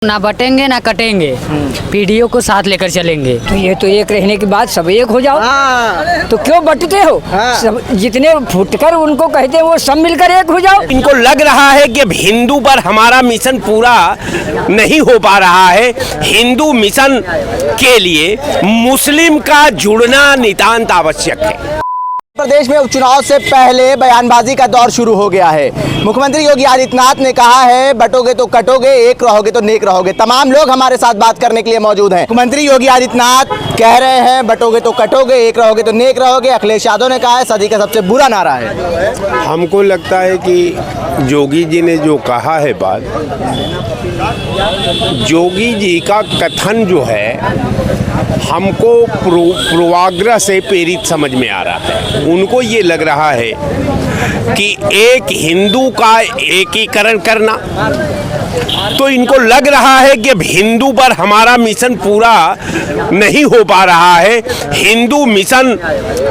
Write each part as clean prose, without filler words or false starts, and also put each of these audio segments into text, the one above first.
ना बटेंगे ना कटेंगे, पीढ़ियों को साथ लेकर चलेंगे। तो ये तो एक रहने के बाद सब एक हो जाओ। तो क्यों बटते हो? सब जितने फुटकर उनको कहते हैं वो सब मिलकर एक हो जाओ। इनको लग रहा है कि हिंदू पर हमारा मिशन पूरा नहीं हो पा रहा है। हिंदू मिशन के लिए मुस्लिम का जुड़ना नितांत आवश्यक है। प्रदेश में उपचुनाव से पहले बयानबाजी का दौर शुरू हो गया है। मुख्यमंत्री योगी आदित्यनाथ ने कहा है बटोगे तो कटोगे, एक रहोगे तो नेक रहोगे। तमाम लोग हमारे साथ बात करने के लिए मौजूद हैं। मुख्यमंत्री योगी आदित्यनाथ कह रहे हैं बटोगे तो कटोगे, एक रहोगे तो नेक रहोगे। अखिलेश यादव ने कहा है सदी का सबसे बुरा नारा है। हमको लगता है कि योगी जी ने जो कहा है बात, योगी जी का कथन जो है हमको पूर्वाग्रह से प्रेरित समझ में आ रहा है। उनको ये लग रहा है कि एक हिंदू का एकीकरण करना, तो इनको लग रहा है कि हिंदू पर हमारा मिशन पूरा नहीं हो पा रहा है। हिंदू मिशन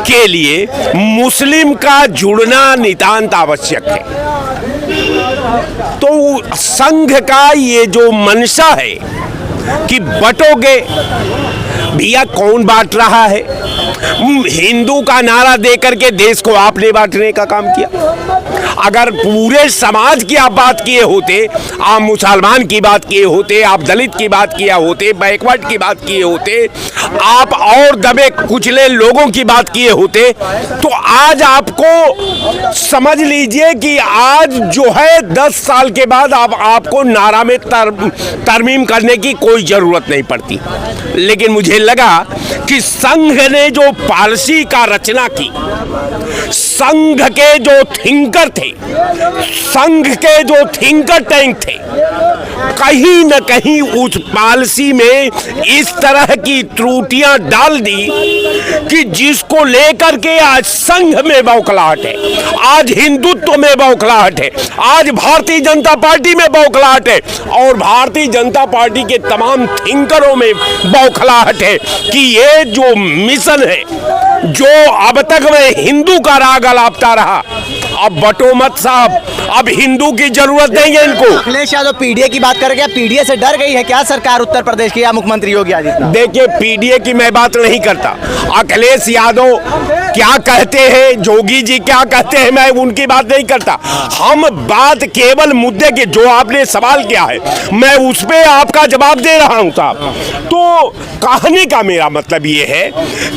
के लिए मुस्लिम का जुड़ना नितांत आवश्यक है। तो संघ का ये जो मंशा है कि बटोगे, भैया कौन बांट रहा है? हिंदू का नारा देकर के देश को आपने बांटने का काम किया। अगर पूरे समाज की आप बात किए होते, आप मुसलमान की बात किए होते, आप दलित की बात किया होते, बैकवर्ड की बात किए होते, आप और दबे कुचले लोगों की बात किए होते, तो आज आपको समझ लीजिए कि आज जो है 10 साल के बाद आपको नारा में तरमीम करने की कोई जरूरत नहीं पड़ती। लेकिन मुझे लगा कि संघ ने जो पॉलिसी का रचना की, संघ के जो थिंकर थे, संघ के जो थिंकर टैंक थे, कहीं न कहीं उस पॉलिसी में इस तरह की त्रुटियां डाल दी कि जिसको लेकर के आज संघ में बौखलाहट है, आज हिंदुत्व में बौखलाहट है, आज भारतीय जनता पार्टी में बौखलाहट है और भारतीय जनता पार्टी के तमाम थिंकरों में बौखलाहट है कि ये जो मिशन है, जो अब तक मैं हिंदू का राग अलापता रहा, अब बटो मत साहब, अब हिंदू की जरूरत नहीं है इनको। अखिलेश यादव पीडीए की बात कर, क्या पीडीए से डर गई है क्या सरकार उत्तर प्रदेश की या मुख्यमंत्री योगी आदित्यनाथ? देखिए, पीडीए की मैं बात नहीं करता। अखिलेश यादव क्या कहते हैं, जोगी जी क्या कहते हैं, मैं उनकी बात नहीं करता। हम बात केवल मुद्दे के, जो आपने सवाल किया है मैं उस पर आपका जवाब दे रहा हूं साहब। तो कहने का मेरा मतलब ये है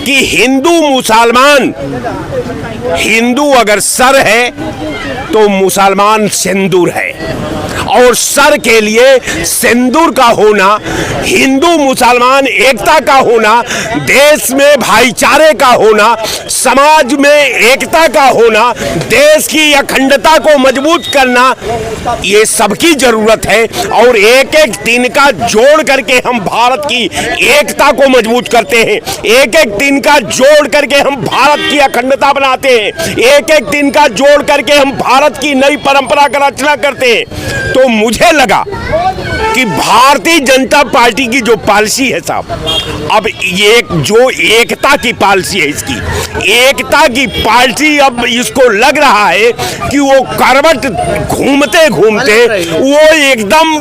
कि हिंदू मुसलमान, हिंदू अगर सर है तो मुसलमान सिंदूर है, और सर के लिए सिंदूर का होना, हिंदू मुसलमान एकता का होना, देश में भाईचारे का होना, समाज में एकता का होना, देश की अखंडता को मजबूत करना, ये सबकी जरूरत है। और एक एक दिन का जोड़ करके हम भारत की एकता को मजबूत करते हैं, एक एक दिन का जोड़ करके हम भारत की अखंडता बनाते हैं, एक एक दिन का जोड़ करके हम भारत की नई परंपरा का रचना करते हैं। तो मुझे लगा कि भारतीय जनता पार्टी की जो पॉलिसी है साहब, अब ये जो एकता की पॉलिसी है, इसकी एकता की पॉलिसी, अब इसको लग रहा है कि वो करवट घूमते घूमते वो एकदम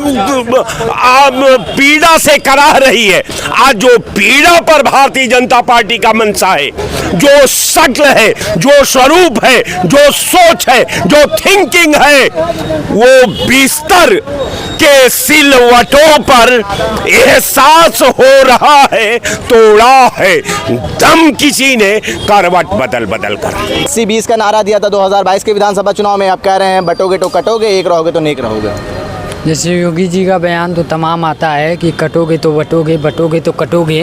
पीड़ा से कराह रही है। आज जो पीड़ा पर भारतीय जनता पार्टी का मंशा है, जो शक्ल है, जो स्वरूप है, जो सोच है, जो थिंकिंग है, वो बिस्तर के सिलवटों पर एहसास हो रहा है, तोड़ा है दम किसी ने करवट बदल बदल कर। 80-20 का नारा दिया था 2022 के विधानसभा चुनाव में, आप कह रहे हैं बटोगे तो कटोगे, एक रहोगे तो नेक रहोगे। जैसे योगी जी का बयान तो तमाम आता है कि कटोगे तो बटोगे, बटोगे तो कटोगे।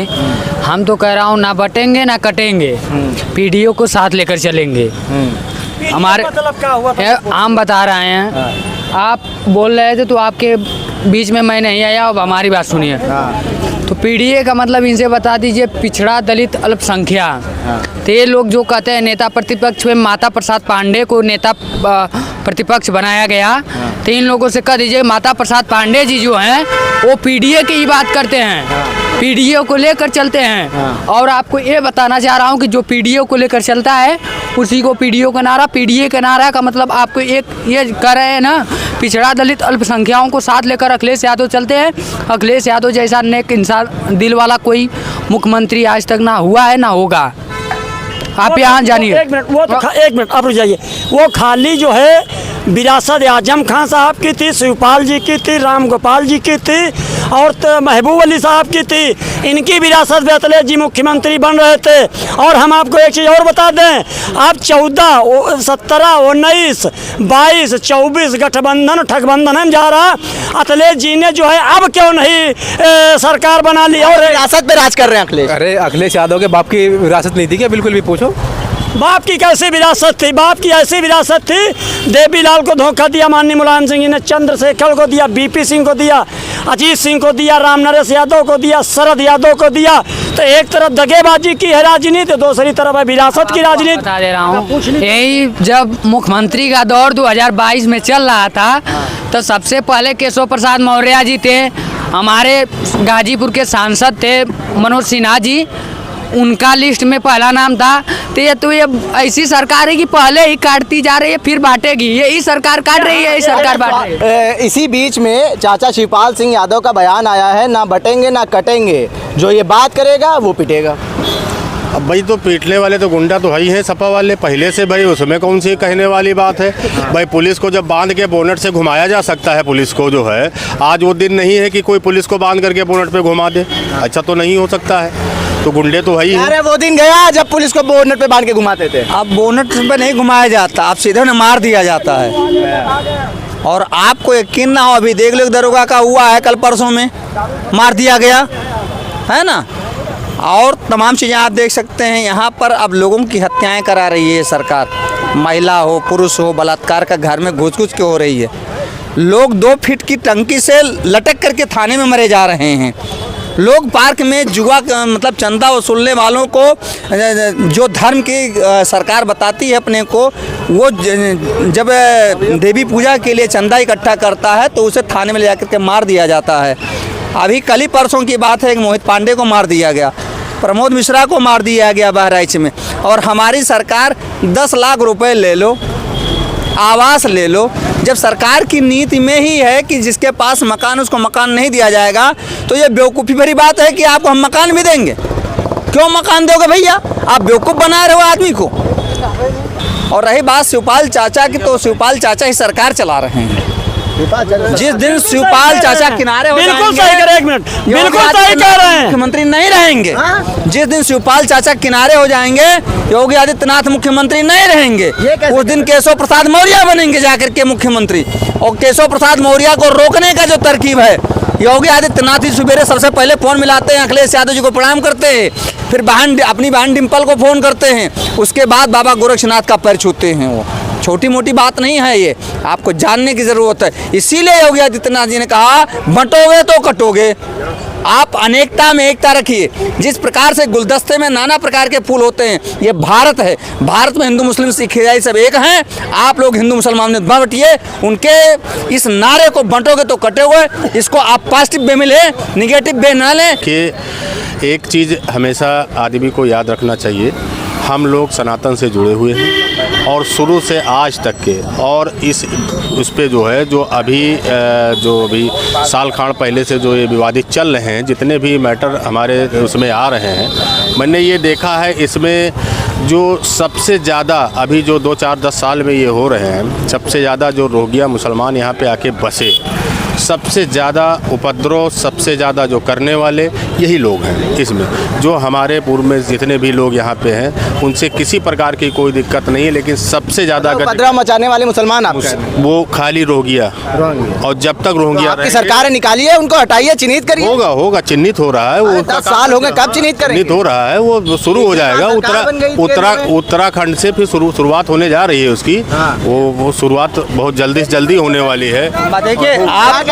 हम तो कह रहा हूँ ना बटेंगे ना कटेंगे, पीढ़ियों को साथ लेकर चलेंगे। हमारे आम बता रहे हैं, आप बोल रहे थे तो आपके बीच में मैं नहीं आया। अब हमारी बात सुनिए। तो पीढ़ी का मतलब इनसे बता दीजिए, पिछड़ा, दलित, अल्पसंख्यक। तो ये लोग जो कहते हैं नेता प्रतिपक्ष में माता प्रसाद पांडे को नेता प्रतिपक्ष बनाया गया, तो इन लोगों से कह दीजिए माता प्रसाद पांडे जी जो हैं वो पीडीए की ही बात करते हैं, पीडीए को लेकर चलते हैं। और आपको ये बताना चाह रहा हूँ कि जो पीडीए को लेकर चलता है उसी को पीडीए का नारा का मतलब आपको एक ये कह रहे हैं ना पिछड़ा दलित अल्पसंख्याओं को साथ लेकर अखिलेश यादव चलते हैं। अखिलेश यादव जैसा नेक इंसान दिल वाला कोई मुख्यमंत्री आज तक ना हुआ है ना होगा। आप यहाँ जानिए। एक मिनट, वो तो एक मिनट आप रुक जाइए। वो खाली जो है विरासत आजम खान साहब की थी, शिवपाल जी की थी, राम गोपाल जी की थी और महबूब अली साहब की थी। इनकी विरासत में अखिलेश जी मुख्यमंत्री बन रहे थे। और हम आपको एक चीज़ और बता दें, आप 14, 17, 19, 22, 24 गठबंधन ठगबंधन में जा रहा। अखिलेश जी ने जो है अब क्यों नहीं सरकार बना ली और विरासत पे राज कर रहे हैं अखिलेश। अरे अखिलेश यादव के बाप की विरासत नहीं थी क्या? बिल्कुल भी पूछो। बाप की कैसी विरासत थी? बाप की ऐसी विरासत थी, देवीलाल को धोखा दिया माननीय मुलायम सिंह जी ने, चंद्रशेखर को दिया, बीपी सिंह को दिया, अजीत सिंह को दिया, राम नरेश यादव को दिया, शरद यादव को दिया। तो एक तरफ दगेबाजी की है राजनीति, दूसरी तरफ है विरासत की राजनीति। बता दे रहा हूँ, यही जब मुख्यमंत्री का दौर 2022 में चल रहा था तो सबसे पहले केशव प्रसाद मौर्य जी थे, हमारे गाजीपुर के सांसद थे मनोज सिन्हा जी, उनका लिस्ट में पहला नाम था। तो ये ऐसी सरकार है कि पहले ही काटती जा रही है फिर बांटेगी। यही सरकार काट रही है, यही सरकार बांट रही है। इसी बीच में चाचा शिवपाल सिंह यादव का बयान आया है, ना बटेंगे ना कटेंगे, जो ये बात करेगा वो पिटेगा। अब भाई तो पीटने वाले तो गुंडा तो है ही हैं सपा वाले पहले से भाई, उसमें कौन सी कहने वाली बात है भाई। पुलिस को जब बांध के बोनट से घुमाया जा सकता है, पुलिस को जो है, आज वो दिन नहीं है कि कोई पुलिस को बांध करके बोनट पे घुमा दे। अच्छा तो नहीं हो सकता है, तो गुंडे तो है ही। अरे वो दिन गया जब पुलिस को बोनट पे बांध के घुमाते थे। अब बोनट पे नहीं घुमाया जाता, अब सीधे उन्हें मार दिया जाता है। और आपको यकीन ना हो, अभी देख लो दरोगा का हुआ है कल परसों में, मार दिया गया है ना। और तमाम चीज़ें आप देख सकते हैं यहाँ पर। अब लोगों की हत्याएं करा रही है सरकार, महिला हो पुरुष हो, बलात्कार का घर में घुस घुस के हो रही है। लोग 2 फीट की टंकी से लटक करके थाने में मरे जा रहे हैं। लोग पार्क में जुआ मतलब चंदा वसूलने वालों को, जो धर्म की सरकार बताती है अपने को, वो जब देवी पूजा के लिए चंदा इकट्ठा करता है तो उसे थाने में ले जाकर के मार दिया जाता है। अभी कल ही परसों की बात है, एक मोहित पांडे को मार दिया गया, प्रमोद मिश्रा को मार दिया गया बहराइच में। और हमारी सरकार 10 लाख रुपए ले लो, आवास ले लो। जब सरकार की नीति में ही है कि जिसके पास मकान उसको मकान नहीं दिया जाएगा, तो ये बेवकूफ़ी भरी बात है कि आपको हम मकान भी देंगे। क्यों मकान दोगे भैया? आप बेवकूफ़ बना रहे हो आदमी को। और रही बात शिवपाल चाचा की, तो शिवपाल चाचा ही सरकार चला रहे हैं। जिस दिन शिवपाल चाचा किनारे हो बिल्कुल सही कह रहे हैं, एक मिनट, बिल्कुल सही कह रहे हैं, मुख्यमंत्री नहीं रहेंगे। जिस दिन शिवपाल चाचा किनारे हो जाएंगे, योगी आदित्यनाथ मुख्यमंत्री नहीं रहेंगे, उस दिन केशव प्रसाद मौर्य बनेंगे जाकर के मुख्यमंत्री। और केशव प्रसाद मौर्य को रोकने का जो तरकीब है, योगी आदित्यनाथ जी सुबह सबसे पहले फ़ोन मिलाते हैं, अखिलेश यादव जी को प्रणाम करते हैं, फिर अपनी बहन डिम्पल को फ़ोन करते हैं, उसके बाद बाबा गोरक्षनाथ का पैर छूते हैं। वो छोटी मोटी बात नहीं है, ये आपको जानने की ज़रूरत है। इसीलिए योगी आदित्यनाथ जी ने कहा बंटोगे तो कटोगे। आप अनेकता में एकता रखिए। जिस प्रकार से गुलदस्ते में नाना प्रकार के फूल होते हैं, ये भारत है। भारत में हिंदू मुस्लिम सिख ईसाई सब एक हैं। आप लोग हिंदू मुसलमान में बांटिए। उनके इस नारे को बंटोगे तो कटोगे, इसको आप पॉजिटिव वे में लें, निगेटिव वे ना लें। कि एक चीज़ हमेशा आदमी को याद रखना चाहिए, हम लोग सनातन से जुड़े हुए हैं और शुरू से आज तक के, और उस पे जो है जो अभी साल खाड़ पहले से जो ये विवादित चल रहे हैं, जितने भी मैटर हमारे उसमें आ रहे हैं, मैंने ये देखा है इसमें जो सबसे ज़्यादा अभी जो 2-4-10 साल में ये हो रहे हैं, सबसे ज़्यादा जो रोहिंग्या मुसलमान यहाँ पे आके बसे, सबसे ज़्यादा उपद्रव, सबसे ज़्यादा जो करने वाले यही लोग हैं। इसमें जो हमारे पूर्व में जितने भी लोग यहाँ पे हैं, उनसे किसी प्रकार की कोई दिक्कत नहीं है, लेकिन सबसे ज़्यादा उपद्रव मचाने वाले मुसलमान आप वो खाली रोहिंग्या। और जब तक रोहिंग्या आपकी सरकार निकालिए, उनको हटाइए, चिन्हित करिए। होगा चिन्हित हो रहा है वो। 10 साल हो गए, कब चिन्हित करेंगे? चिन्हित हो रहा है, वो शुरू हो जाएगा। उत्तराखंड से फिर शुरुआत होने जा रही है उसकी। वो शुरुआत बहुत जल्दी से जल्दी होने वाली है। देखिए आप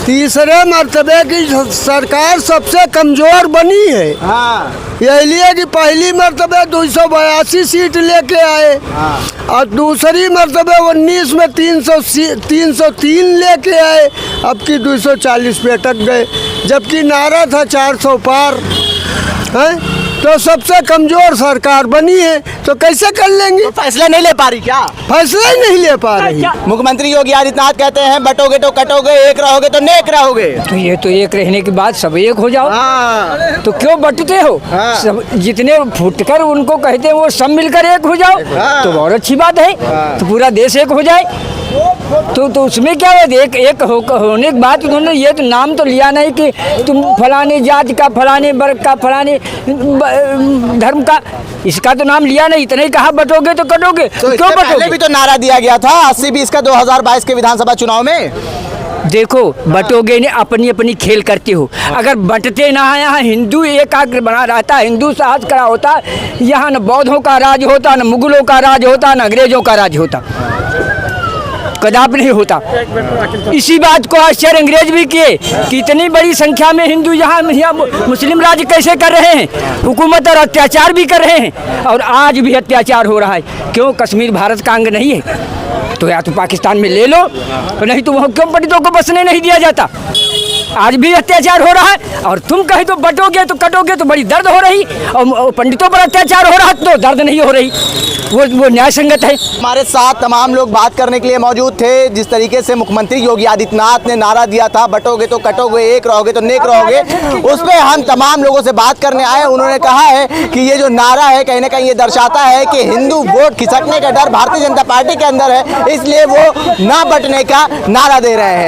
तीसरे मर्तबे की सरकार सबसे कमजोर बनी है। इसलिए कि पहली मर्तबे 282 सीट लेके आए और दूसरी मर्तबे 19 में 303 लेके आए, अब की 240 पे अटक गए, जबकि नारा था 400 पार है। तो सबसे कमजोर सरकार बनी है, तो कैसे कर लेंगे? तो फैसला नहीं ले पा रही क्या? फैसला ही नहीं ले पा रही। मुख्यमंत्री योगी आदित्यनाथ कहते हैं बटोगे तो कटोगे, एक रहोगे तो नेक रहोगे। तो ये तो एक रहने के बाद सब एक हो जाओ। तो क्यों बटते हो? सब जितने फुटकर उनको कहते हैं वो सब मिलकर एक हो जाओ, तो बहुत अच्छी बात है। तो पूरा देश एक हो जाए तो उसमें क्या है? एक होने के बाद उन्होंने ये तो नाम तो लिया नहीं कि तुम फलाने जाति का, फलाने वर्ग का, फलाने धर्म का, इसका तो नाम लिया नहीं। इतना ही कहा बटोगे तो कटोगे। तो क्यों पहले बटोगे? भी तो नारा दिया गया था 80-20 का 2022 के विधानसभा चुनाव में। देखो बटोगे ने अपनी अपनी खेल करते हो। अगर बंटते ना है, यहाँ हिंदू एकाग्र बना रहता, हिंदू साहस करा होता, यहाँ न बौद्धों का राज होता, न मुगलों का राज होता, न अंग्रेजों का राज होता, कदापि नहीं होता। इसी बात को आश्चर्य अंग्रेज भी किए कि इतनी बड़ी संख्या में हिंदू यहाँ मुस्लिम राज कैसे कर रहे हैं, हुकूमत और अत्याचार भी कर रहे हैं, और आज भी अत्याचार हो रहा है। क्यों? कश्मीर भारत का अंग नहीं है, तो या तो पाकिस्तान में ले लो, नहीं तो वहाँ क्यों पंडितों को बसने नहीं दिया जाता? आज भी अत्याचार हो रहा है, और तुम कहे तो बटोगे तो कटोगे तो बड़ी दर्द हो रही, और पंडितों पर अत्याचार हो रहा तो दर्द नहीं हो रही। वो न्याय संगत है। हमारे साथ तमाम लोग बात करने के लिए मौजूद थे। जिस तरीके से मुख्यमंत्री योगी आदित्यनाथ ने नारा दिया था बटोगे तो कटोगे, एक रहोगे तो नेक रहोगे, उस पर हम तमाम लोगों से बात करने आए। उन्होंने कहा है कि ये जो नारा है कहीं ना कहीं ये दर्शाता है कि हिंदू वोट खिसकने का डर भारतीय जनता पार्टी के अंदर है, इसलिए वो ना बटने का नारा दे रहे हैं।